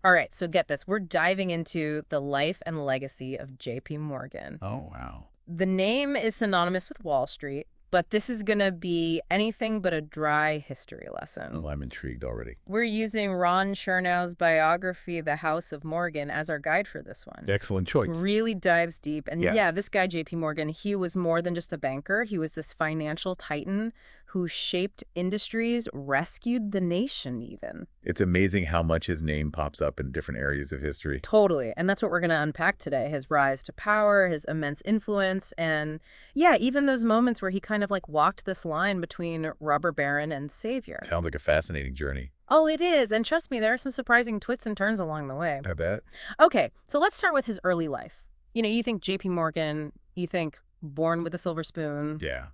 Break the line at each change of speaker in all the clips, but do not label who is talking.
All right, so get this. We're diving into the life and legacy of J.P. Morgan.
Oh, wow.
The name is synonymous with Wall Street, but this is going to be anything but a dry history lesson.
Oh, I'm intrigued already.
We're using Ron Chernow's biography, The House of Morgan, as our guide for this one.
Excellent choice.
Really dives deep. And
Yeah.
yeah, this guy, J.P. Morgan, he was more than just a banker. He was this financial titan who shaped industries, rescued the nation even.
It's amazing how much his name pops up in different areas of history.
Totally. And that's what we're going to unpack today. His rise to power, his immense influence, and yeah, even those moments where he kind of like walked this line between robber baron and savior.
Sounds like a fascinating journey.
Oh, it is. And trust me, there are some surprising twists and turns along the way.
I bet.
Okay, so let's start with his early life. You know, you think J.P. Morgan, you think born with a silver spoon.
Yeah.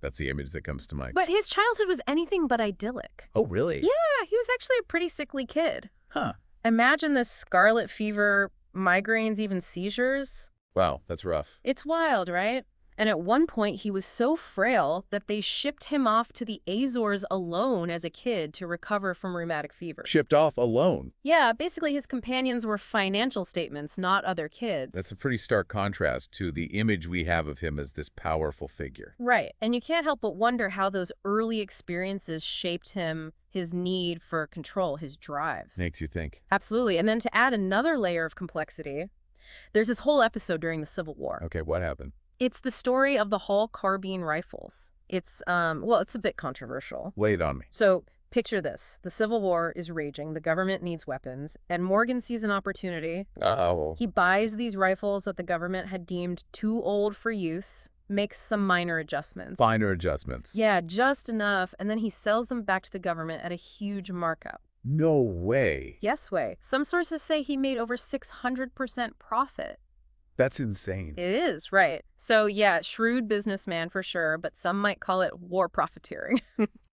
That's the image that comes to mind.
But his childhood was anything but idyllic.
Oh, really?
Yeah, he was actually a pretty sickly kid.
Huh.
Imagine this scarlet fever, migraines, even seizures.
Wow, that's rough.
It's wild, right? And at one point, he was so frail that they shipped him off to the Azores alone as a kid to recover from rheumatic fever.
Shipped off alone.
Yeah, basically his companions were financial statements, not other kids.
That's a pretty stark contrast to the image we have of him as this powerful figure.
Right. And you can't help but wonder how those early experiences shaped him, his need for control, his drive.
Makes you think.
Absolutely. And then to add another layer of complexity, there's this whole episode during the Civil War.
Okay, what happened?
It's the story of the Hall carbine rifles. It's, well, it's a bit controversial.
Lay it on me.
So picture this. The Civil War is raging. The government needs weapons. And Morgan sees an opportunity.
Oh.
He buys these rifles that the government had deemed too old for use, makes some minor adjustments.
Minor adjustments.
Yeah, just enough. And then he sells them back to the government at a huge markup.
No way.
Yes way. Some sources say he made over 600% profit.
That's insane.
It is, right. So yeah, shrewd businessman for sure, but some might call it war profiteering.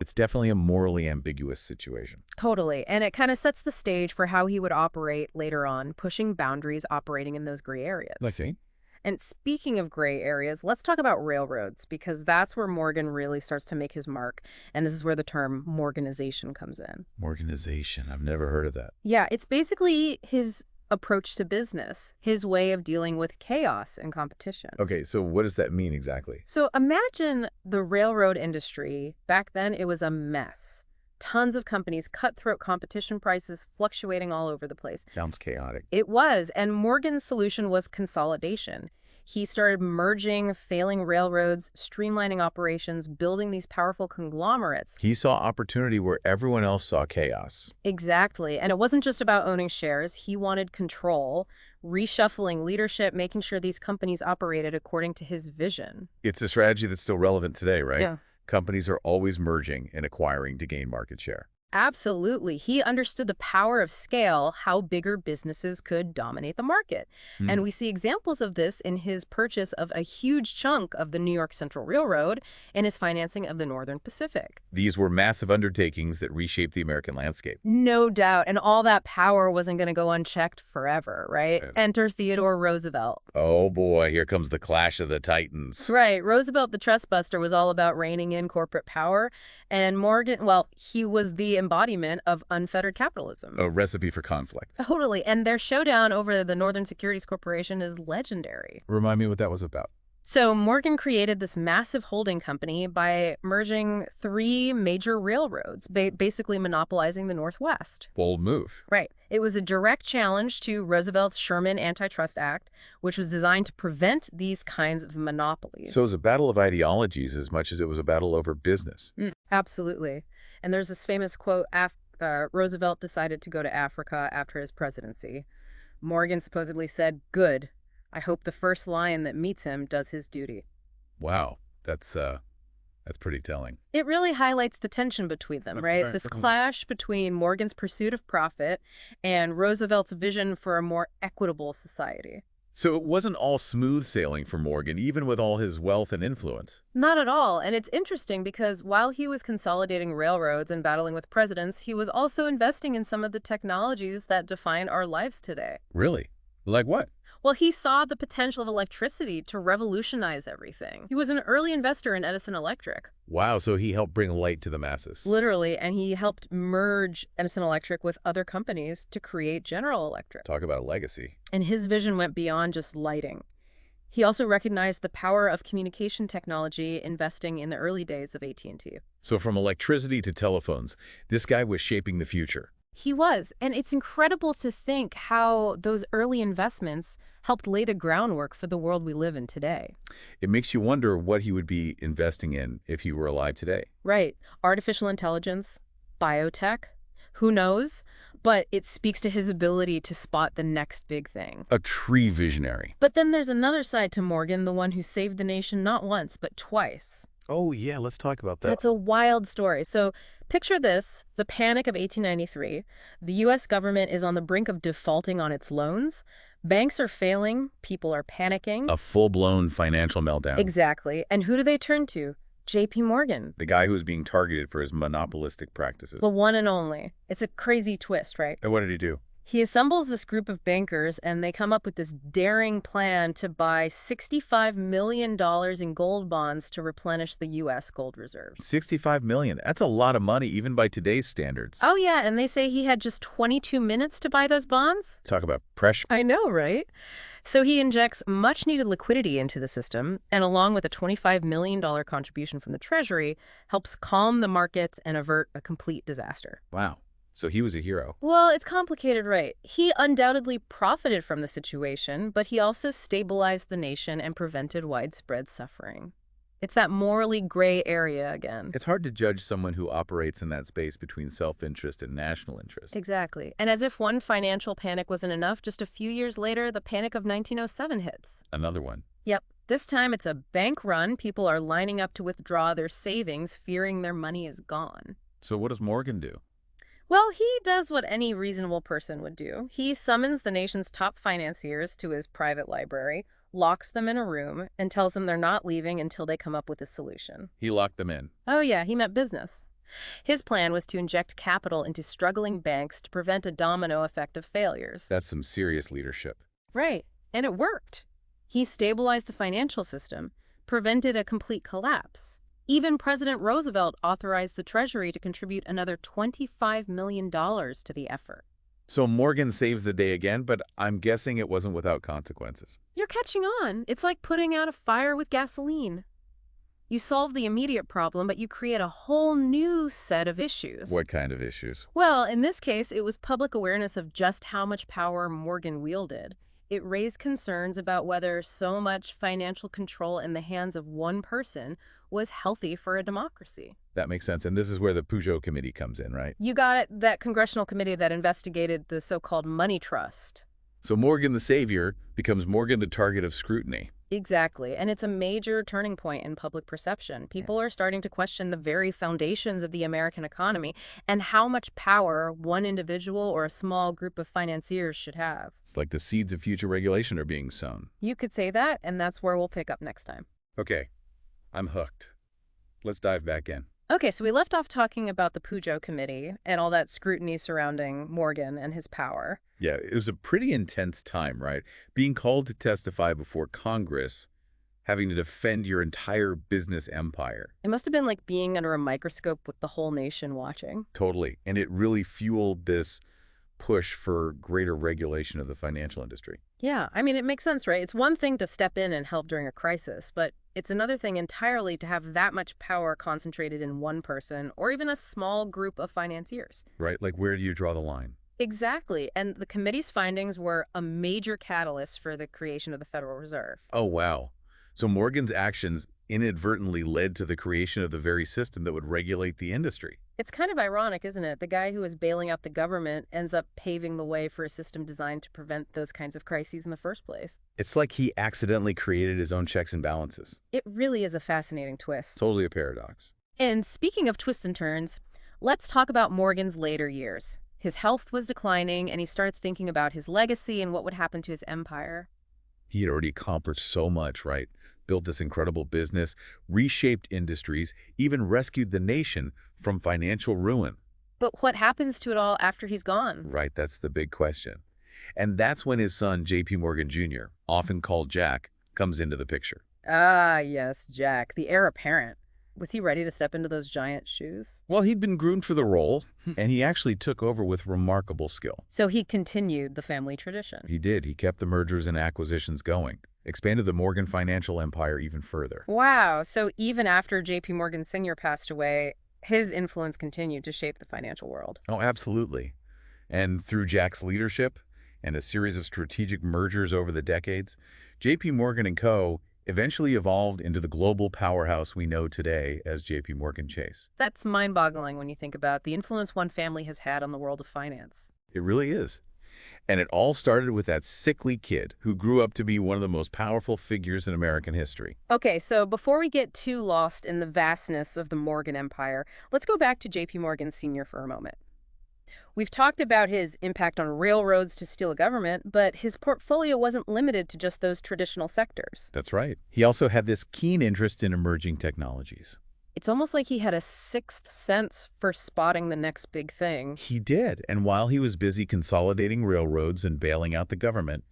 It's definitely a morally ambiguous situation.
Totally. And it kind of sets the stage for how he would operate later on, pushing boundaries, operating in those gray areas.
I see.
And speaking of gray areas, let's talk about railroads, because that's where Morgan really starts to make his mark. And this is where the term Morganization comes in.
Morganization. I've never heard of that.
Yeah, it's basically his approach to business, his way of dealing with chaos and competition.
Okay, so what does that mean exactly?
So imagine the railroad industry. Back then, it was a mess. Tons of companies, cutthroat competition, prices fluctuating all over the place.
Sounds chaotic.
It was, and Morgan's solution was consolidation. He started merging failing railroads, streamlining operations, building these powerful conglomerates.
He saw opportunity where everyone else saw chaos.
Exactly. And it wasn't just about owning shares. He wanted control, reshuffling leadership, making sure these companies operated according to his vision.
It's a strategy that's still relevant today, right?
Yeah.
Companies are always merging and acquiring to gain market share.
Absolutely. He understood the power of scale, how bigger businesses could dominate the market. And we see examples of this in his purchase of a huge chunk of the New York Central Railroad and his financing of the Northern Pacific.
These were massive undertakings that reshaped the American landscape.
No doubt. And all that power wasn't going to go unchecked forever, right? Enter Theodore Roosevelt.
Oh boy, here comes the clash of the titans.
Right. Roosevelt, the trustbuster, was all about reining in corporate power. And Morgan, well, he was the embodiment of unfettered capitalism.
A recipe for conflict.
Totally. And their showdown over the Northern Securities Corporation is legendary.
Remind me what that was about.
So Morgan created this massive holding company by merging 3 major railroads, basically monopolizing the Northwest.
Bold move.
Right. It was a direct challenge to Roosevelt's Sherman Antitrust Act, which was designed to prevent these kinds of monopolies.
So it was a battle of ideologies as much as it was a battle over business.
Absolutely. And there's this famous quote, Roosevelt decided to go to Africa after his presidency. Morgan supposedly said, "Good. I hope the first lion that meets him does his duty."
Wow, that's pretty telling.
It really highlights the tension between them, right? This clash between Morgan's pursuit of profit and Roosevelt's vision for a more equitable society.
So it wasn't all smooth sailing for Morgan, even with all his wealth and influence.
Not at all. And it's interesting because while he was consolidating railroads and battling with presidents, he was also investing in some of the technologies that define our lives today.
Really? Like what?
Well, he saw the potential of electricity to revolutionize everything. He was an early investor in Edison Electric,
Wow, so he helped bring light to the masses.
literally, and he helped merge Edison Electric with other companies to create General Electric.
Talk about a legacy.
And his vision went beyond just lighting. He also recognized the power of communication technology, investing in the early days of AT&T.
So from electricity to telephones, this guy was shaping the future.
He was, and it's incredible to think how those early investments helped lay the groundwork for the world we live in today.
It makes you wonder what he would be investing in if he were alive today.
Right. Artificial intelligence, biotech, who knows? But it speaks to his ability to spot the next big thing.
A tree visionary.
But then there's another side to Morgan, the one who saved the nation not once, but twice.
Oh, yeah, let's talk about that.
That's a wild story. So picture this, the panic of 1893. The U.S. government is on the brink of defaulting on its loans. Banks are failing. People are panicking.
A full-blown financial meltdown.
Exactly. And who do they turn to? J.P. Morgan.
The guy who was being targeted for his monopolistic practices.
The one and only. It's a crazy twist, right?
And what did he do?
He assembles this group of bankers, and they come up with this daring plan to buy $65 million in gold bonds to replenish the U.S. gold reserves.
$65 million. That's a lot of money, even by today's standards.
Oh, yeah, and they say he had just 22 minutes to buy those bonds?
Talk about pressure.
I know, right? So he injects much-needed liquidity into the system, and along with a $25 million contribution from the Treasury, helps calm the markets and avert a complete disaster.
Wow. So he was a hero.
Well, it's complicated, right? He undoubtedly profited from the situation, but he also stabilized the nation and prevented widespread suffering. It's that morally gray area again.
It's hard to judge someone who operates in that space between self-interest and national interest.
Exactly. And as if one financial panic wasn't enough, just a few years later, the Panic of 1907 hits.
Another one.
Yep. This time it's a bank run. People are lining up to withdraw their savings, fearing their money is gone.
So what does Morgan do?
Well, he does what any reasonable person would do. He summons the nation's top financiers to his private library, locks them in a room, and tells them they're not leaving until they come up with a solution.
He locked them in.
Oh yeah, he meant business. His plan was to inject capital into struggling banks to prevent a domino effect of failures.
That's some serious leadership.
Right, and it worked. He stabilized the financial system, prevented a complete collapse. Even President Roosevelt authorized the Treasury to contribute another $25 million to the effort.
So Morgan saves the day again, but I'm guessing it wasn't without consequences.
You're catching on. It's like putting out a fire with gasoline. You solve the immediate problem, but you create a whole new set of issues.
What kind of issues?
Well, in this case, it was public awareness of just how much power Morgan wielded. It raised concerns about whether so much financial control in the hands of one person was healthy for a democracy.
That makes sense. And this is where the Peugeot committee comes in, right?
You got it, that congressional committee that investigated the so-called money trust.
So Morgan the savior becomes Morgan the target of scrutiny.
Exactly, and it's a major turning point in public perception. People are starting to question the very foundations of the American economy and how much power one individual or a small group of financiers should have.
It's like the seeds of future regulation are being sown.
You could say that, and that's where we'll pick up next time.
Okay, I'm hooked. Let's dive back in.
Okay, so we left off talking about the Peugeot committee and all that scrutiny surrounding Morgan and his power.
Yeah, it was a pretty intense time, right? Being called to testify before Congress, having to defend your entire business empire.
It must have been like being under a microscope with the whole nation watching.
Totally. And it really fueled this push for greater regulation of the financial industry.
Yeah, I mean, it makes sense, right? It's one thing to step in and help during a crisis, but it's another thing entirely to have that much power concentrated in one person or even a small group of financiers.
Right? Like, where do you draw the line?
Exactly. And the committee's findings were a major catalyst for the creation of the Federal Reserve.
Oh, wow. So Morgan's actions inadvertently led to the creation of the very system that would regulate the industry.
It's kind of ironic, isn't it? The guy who is bailing out the government ends up paving the way for a system designed to prevent those kinds of crises in the first place.
It's like he accidentally created his own checks and balances.
It really is a fascinating twist.
Totally a paradox.
And speaking of twists and turns, let's talk about Morgan's later years. His health was declining, and he started thinking about his legacy and what would happen to his empire.
He had already accomplished so much, right? Built this incredible business, reshaped industries, even rescued the nation from financial ruin.
But what happens to it all after he's gone?
Right, that's the big question. And that's when his son, J.P. Morgan Jr., often called Jack, comes into the picture.
Ah, yes, Jack, the heir apparent. Was he ready to step into those giant shoes?
Well, he'd been groomed for the role, and he actually took over with remarkable skill.
So he continued the family tradition.
He did. He kept the mergers and acquisitions going, expanded the Morgan financial empire even further.
Wow, so even after J.P. Morgan Sr. passed away, his influence continued to shape the financial world.
Oh, absolutely. And through Jack's leadership and a series of strategic mergers over the decades, J.P. Morgan and Co. eventually evolved into the global powerhouse we know today as J.P. Morgan Chase.
That's mind-boggling when you think about the influence one family has had on the world of finance.
It really is. And it all started with that sickly kid who grew up to be one of the most powerful figures in American history.
Okay, so before we get too lost in the vastness of the Morgan Empire, let's go back to J.P. Morgan Sr. for a moment. We've talked about his impact on railroads to steal government, but his portfolio wasn't limited to just those traditional sectors.
That's right. He also had this keen interest in emerging technologies.
It's almost like he had a sixth sense for spotting the next big thing.
He did, and while he was busy consolidating railroads and bailing out the government,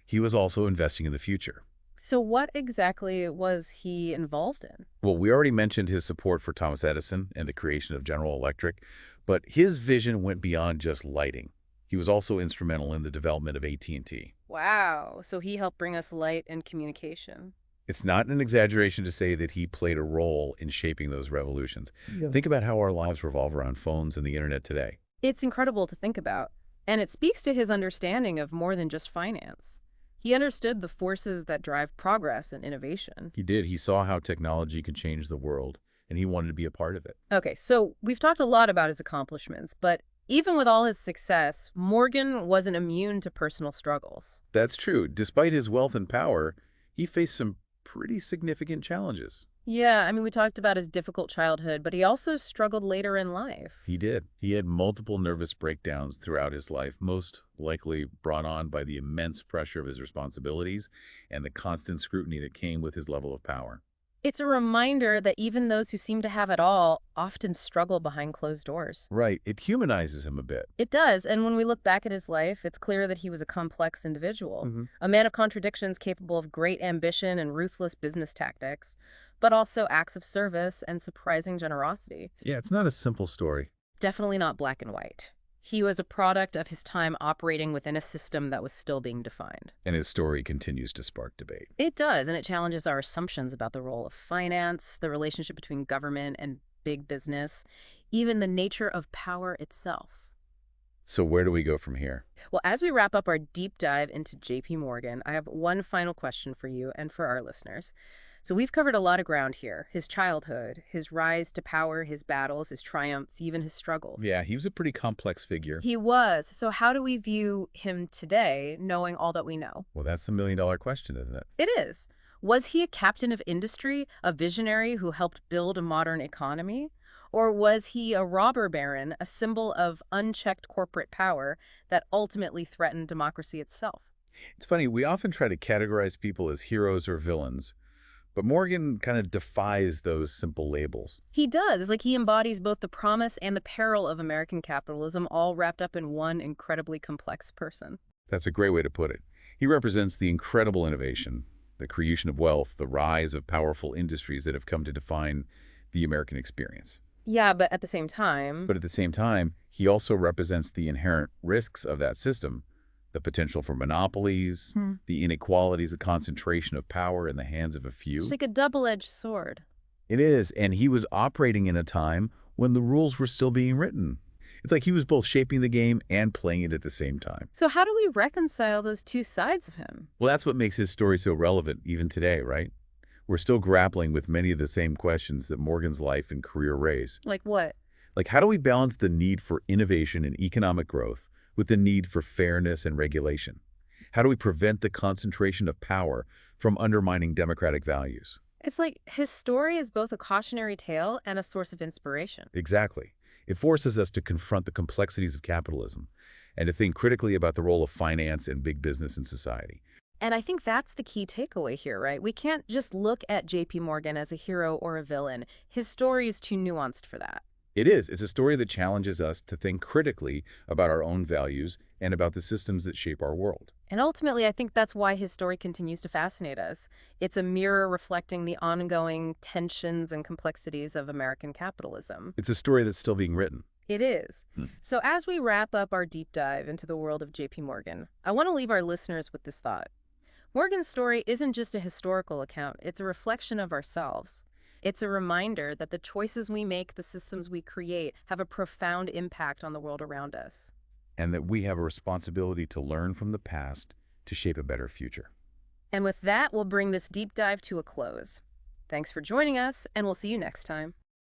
he was also investing in the future.
So what exactly was he involved in?
Well, we already mentioned his support for Thomas Edison and the creation of General Electric, but his vision went beyond just lighting. He was also instrumental in the development of AT&T.
Wow, so he helped bring us light and communication.
It's not an exaggeration to say that he played a role in shaping those revolutions. Yeah. Think about how our lives revolve around phones and the internet today.
It's incredible to think about, and it speaks to his understanding of more than just finance. He understood the forces that drive progress and innovation.
He did. He saw how technology could change the world, and he wanted to be a part of it.
Okay, so we've talked a lot about his accomplishments, but even with all his success, Morgan wasn't immune to personal struggles.
That's true. Despite his wealth and power, he faced some pretty significant challenges.
Yeah, I mean, we talked about his difficult childhood, but he also struggled later in life.
He did. He had multiple nervous breakdowns throughout his life, most likely brought on by the immense pressure of his responsibilities and the constant scrutiny that came with his level of power.
It's a reminder that even those who seem to have it all often struggle behind closed doors.
Right. It humanizes him a bit.
It does, and when we look back at his life, it's clear that he was a complex individual, a man of contradictions capable of great ambition and ruthless business tactics, but also acts of service and surprising generosity.
Yeah, it's not a simple story.
Definitely not black and white. He was a product of his time operating within a system that was still being defined.
And his story continues to spark debate.
It does, and it challenges our assumptions about the role of finance, the relationship between government and big business, even the nature of power itself.
So where do we go from here?
Well, as we wrap up our deep dive into J.P. Morgan, I have one final question for you and for our listeners. So we've covered a lot of ground here. His childhood, his rise to power, his battles, his triumphs, even his struggles.
Yeah, he was a pretty complex figure.
He was. So how do we view him today, knowing all that we know?
Well, that's the million-dollar question, isn't it?
It is. Was he a captain of industry, a visionary who helped build a modern economy? Or was he a robber baron, a symbol of unchecked corporate power that ultimately threatened democracy itself?
It's funny, we often try to categorize people as heroes or villains, but Morgan kind of defies those simple labels.
He does. It's like he embodies both the promise and the peril of American capitalism, all wrapped up in one incredibly complex person.
That's a great way to put it. He represents the incredible innovation, the creation of wealth, the rise of powerful industries that have come to define the American experience.
Yeah, but at the same time...
But at the same time, he also represents the inherent risks of that system, the potential for monopolies, the inequalities, the concentration of power in the hands of a few.
It's like a double-edged sword.
It is, and he was operating in a time when the rules were still being written. It's like he was both shaping the game and playing it at the same time.
So how do we reconcile those two sides of him?
Well, that's what makes his story so relevant even today, right? We're still grappling with many of the same questions that Morgan's life and career raise.
Like what?
Like, how do we balance the need for innovation and economic growth with the need for fairness and regulation? How do we prevent the concentration of power from undermining democratic values?
It's like his story is both a cautionary tale and a source of inspiration.
Exactly. It forces us to confront the complexities of capitalism and to think critically about the role of finance and big business in society.
And I think that's the key takeaway here, right? We can't just look at J.P. Morgan as a hero or a villain. His story is too nuanced for that.
It is. It's a story that challenges us to think critically about our own values and about the systems that shape our world.
And ultimately, I think that's why his story continues to fascinate us. It's a mirror reflecting the ongoing tensions and complexities of American capitalism.
It's a story that's still being written.
It is.
Hmm.
So as we wrap up our deep dive into the world of J.P. Morgan, I want to leave our listeners with this thought. Morgan's story isn't just a historical account, it's a reflection of ourselves. It's a reminder that the choices we make, the systems we create, have a profound impact on the world around us.
And that we have a responsibility to learn from the past to shape a better future.
And with that, we'll bring this deep dive to a close. Thanks for joining us, and we'll see you next time.